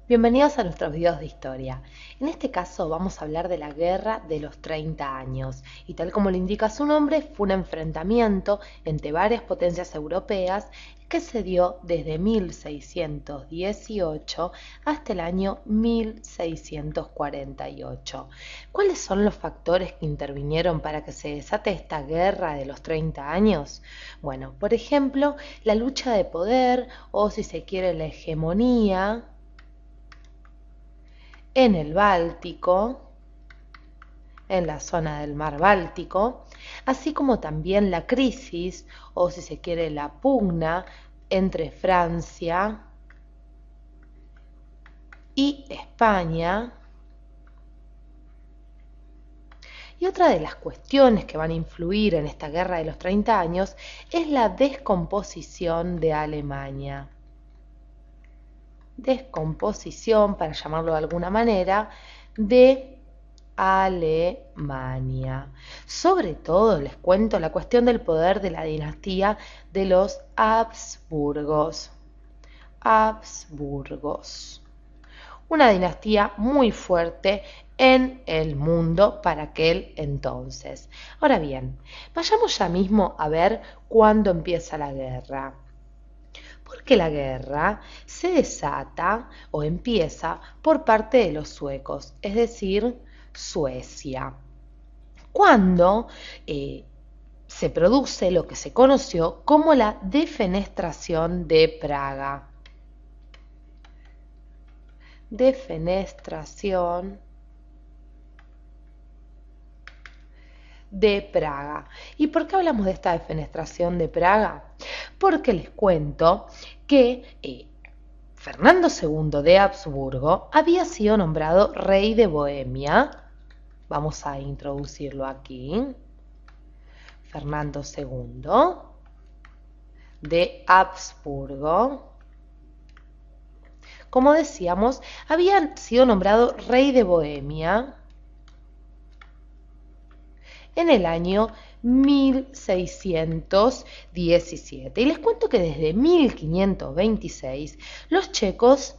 Bienvenidos a nuestros videos de historia. En este caso vamos a hablar de la Guerra de los 30 años y tal como lo indica su nombre, fue un enfrentamiento entre varias potencias europeas que se dio desde 1618 hasta el año 1648. ¿Cuáles son los factores que intervinieron para que se desate esta Guerra de los 30 años? Bueno, por ejemplo, la lucha de poder o si se quiere la hegemonía en el Báltico, en la zona del mar Báltico, así como también la crisis, o si se quiere la pugna, entre Francia y España. Y otra de las cuestiones que van a influir en esta guerra de los 30 años es la descomposición de Alemania. Descomposición, para llamarlo de alguna manera, de Alemania. Sobre todo les cuento la cuestión del poder de la dinastía de los Habsburgos. Habsburgos. Una dinastía muy fuerte en el mundo para aquel entonces. Ahora bien, vayamos ya mismo a ver cuándo empieza la guerra. Porque la guerra se desata o empieza por parte de los suecos, es decir, Suecia. Cuando se produce lo que se conoció como la defenestración de Praga. Defenestración de Praga. ¿Y por qué hablamos de esta defenestración de Praga? Porque les cuento que Fernando II de Habsburgo había sido nombrado rey de Bohemia. Vamos a introducirlo aquí. Fernando II de Habsburgo, como decíamos, había sido nombrado rey de Bohemia en el año 1617. Y les cuento que desde 1526 los checos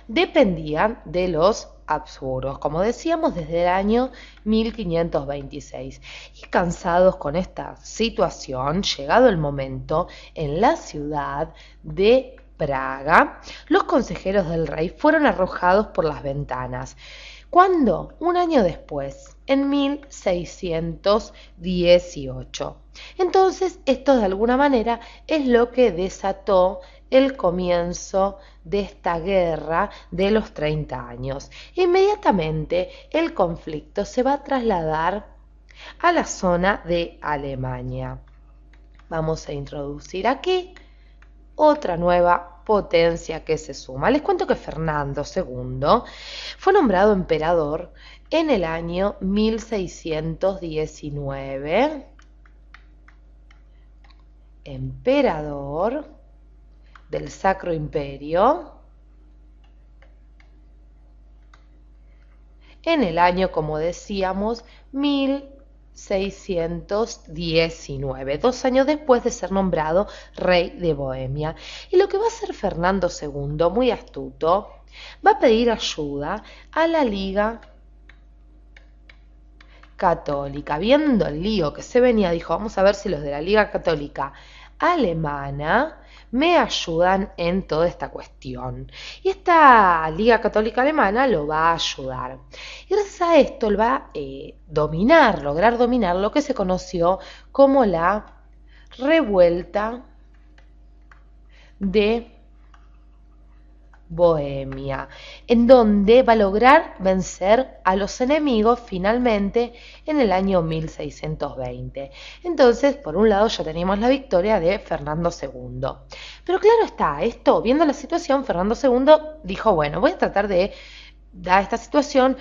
dependían de los Habsburgos, como decíamos, desde el año 1526. Y cansados con esta situación, llegado el momento, en la ciudad de Praga, los consejeros del rey fueron arrojados por las ventanas. ¿Cuándo? Un año después, en 1618. Entonces, esto de alguna manera es lo que desató el comienzo de esta guerra de los 30 años. Inmediatamente el conflicto se va a trasladar a la zona de Alemania. Vamos a introducir aquí otra nueva potencia que se suma. Les cuento que Fernando II fue nombrado emperador en el año 1619. Emperador del Sacro Imperio en el año, como decíamos, 1619, 2 años después de ser nombrado rey de Bohemia. Y lo que va a hacer Fernando II, muy astuto, va a pedir ayuda a la Liga Católica. Viendo el lío que se venía, dijo, vamos a ver si los de la Liga Católica Alemana me ayudan en toda esta cuestión. Y esta Liga Católica Alemana lo va a ayudar. Y gracias a esto él va a lograr dominar lo que se conoció como la revuelta de Bohemia, en donde va a lograr vencer a los enemigos finalmente en el año 1620. Entonces, por un lado ya teníamos la victoria de Fernando II. Pero claro está, viendo la situación, Fernando II dijo, bueno, voy a tratar de, dada esta situación,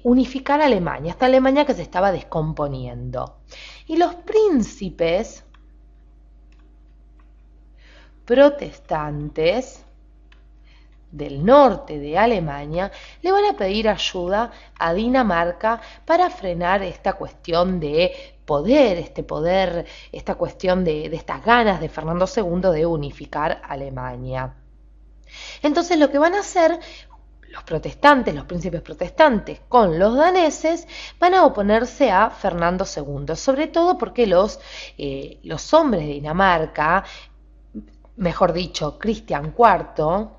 unificar a Alemania, esta Alemania que se estaba descomponiendo. Y los príncipes protestantes del norte de Alemania le van a pedir ayuda a Dinamarca para frenar esta cuestión de poder, esta cuestión de estas ganas de Fernando II de unificar Alemania. Entonces lo que van a hacer los protestantes, los príncipes protestantes con los daneses, van a oponerse a Fernando II, sobre todo porque los hombres de Dinamarca, mejor dicho, Cristian IV,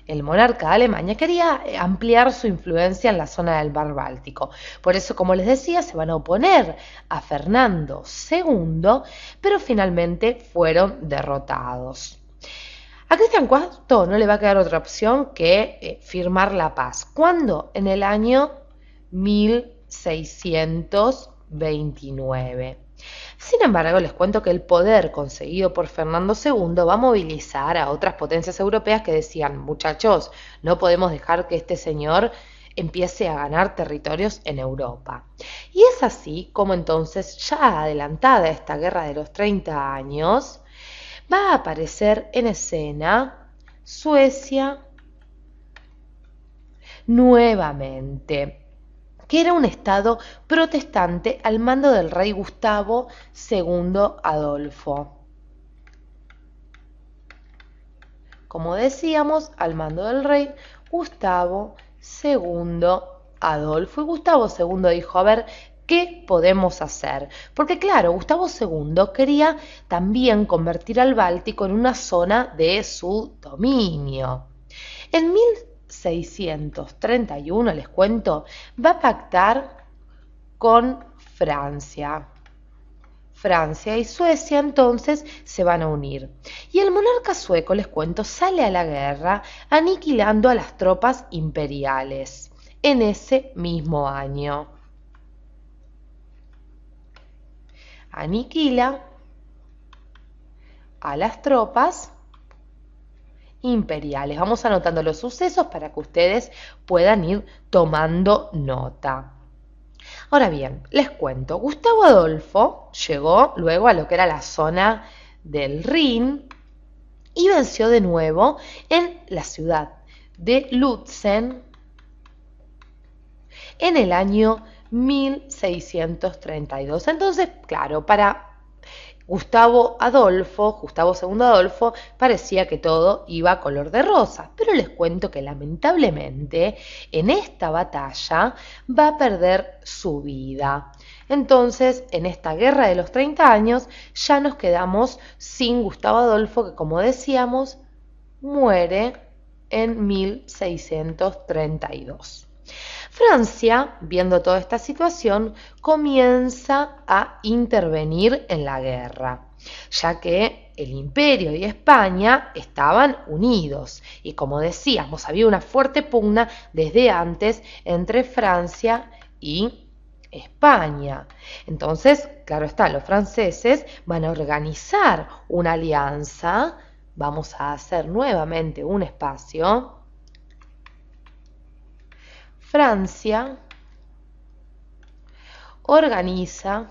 el monarca de Alemania, quería ampliar su influencia en la zona del mar Báltico. Por eso, como les decía, se van a oponer a Fernando II, pero finalmente fueron derrotados. A Cristian IV no le va a quedar otra opción que firmar la paz. ¿Cuándo? En el año 1629. Sin embargo, les cuento que el poder conseguido por Fernando II va a movilizar a otras potencias europeas que decían, muchachos, no podemos dejar que este señor empiece a ganar territorios en Europa. Y es así como entonces, ya adelantada esta guerra de los 30 años, va a aparecer en escena Suecia nuevamente, que era un estado protestante al mando del rey Gustavo II Adolfo. Como decíamos, al mando del rey Gustavo II Adolfo. Y Gustavo II dijo, a ver, ¿qué podemos hacer? Porque claro, Gustavo II quería también convertir al Báltico en una zona de su dominio. En 1631, les cuento, va a pactar con Francia. Francia y Suecia entonces se van a unir. Y el monarca sueco, les cuento, sale a la guerra aniquilando a las tropas imperiales en ese mismo año. Aniquila a las tropas imperiales. Vamos anotando los sucesos para que ustedes puedan ir tomando nota. Ahora bien, les cuento, Gustavo Adolfo llegó luego a lo que era la zona del Rin y venció de nuevo en la ciudad de Lutzen en el año 1632. Entonces, claro, para Gustavo II Adolfo, parecía que todo iba color de rosa, pero les cuento que lamentablemente en esta batalla va a perder su vida. Entonces, en esta guerra de los 30 años, ya nos quedamos sin Gustavo Adolfo, que como decíamos, muere en 1632. Francia, viendo toda esta situación, comienza a intervenir en la guerra, ya que el Imperio y España estaban unidos y, como decíamos, había una fuerte pugna desde antes entre Francia y España. Entonces, claro está, los franceses van a organizar una alianza, vamos a hacer nuevamente un espacio. Francia organiza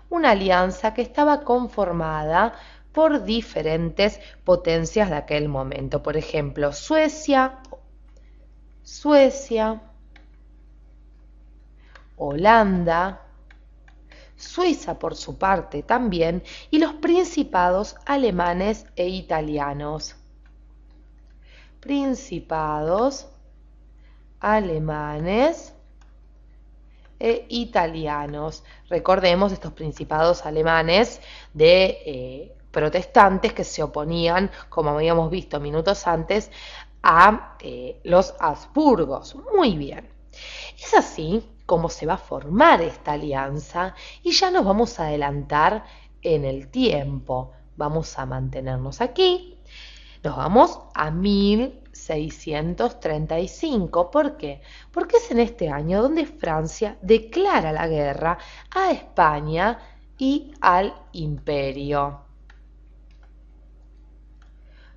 una alianza que estaba conformada por diferentes potencias de aquel momento. Por ejemplo, Suecia, Holanda, Suiza por su parte también, y los principados alemanes e italianos. Principados alemanes e italianos. Recordemos estos principados alemanes de protestantes que se oponían, como habíamos visto minutos antes, a los Habsburgos. Muy bien. Es así como se va a formar esta alianza y ya nos vamos a adelantar en el tiempo. Vamos a mantenernos aquí. Nos vamos a 1635. ¿Por qué? Porque es en este año donde Francia declara la guerra a España y al Imperio.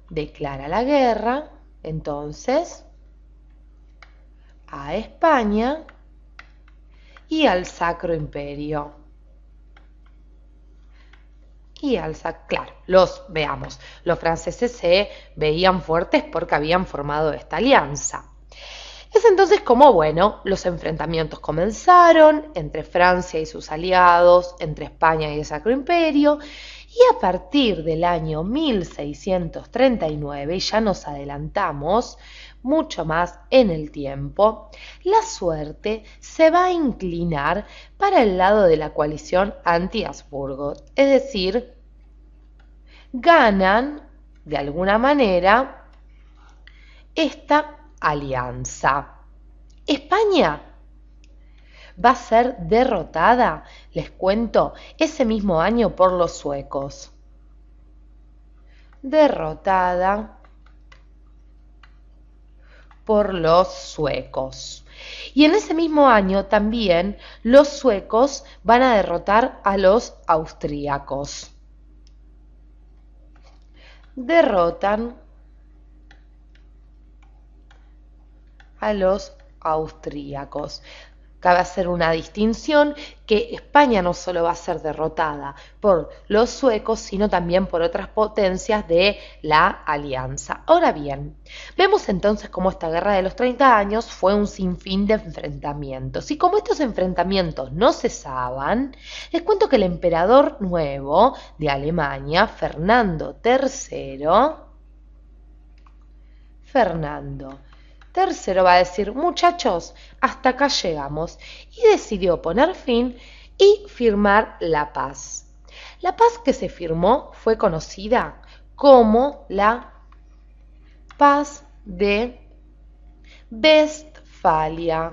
Declara la guerra, entonces, a España y al Sacro Imperio. Claro, los franceses se veían fuertes porque habían formado esta alianza. Es entonces como, bueno, los enfrentamientos comenzaron entre Francia y sus aliados, entre España y el Sacro Imperio, Y a partir del año 1639, y ya nos adelantamos mucho más en el tiempo, la suerte se va a inclinar para el lado de la coalición anti-Habsburgo, es decir, ganan de alguna manera esta alianza. España va a ser derrotada, les cuento, ese mismo año por los suecos. Derrotada por los suecos. Y en ese mismo año también los suecos van a derrotar a los austríacos. Derrotan a los austríacos. Cabe hacer una distinción que España no solo va a ser derrotada por los suecos, sino también por otras potencias de la alianza. Ahora bien, vemos entonces cómo esta guerra de los 30 años fue un sinfín de enfrentamientos. Y como estos enfrentamientos no cesaban, les cuento que el emperador nuevo de Alemania, Fernando III va a decir, muchachos, hasta acá llegamos, y decidió poner fin y firmar la paz. La paz que se firmó fue conocida como la Paz de Westfalia,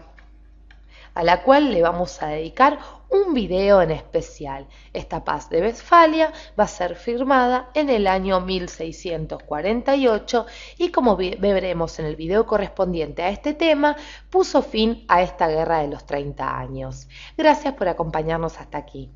a la cual le vamos a dedicar un video en especial. Esta paz de Westfalia va a ser firmada en el año 1648 y como veremos en el video correspondiente a este tema, puso fin a esta guerra de los 30 años. Gracias por acompañarnos hasta aquí.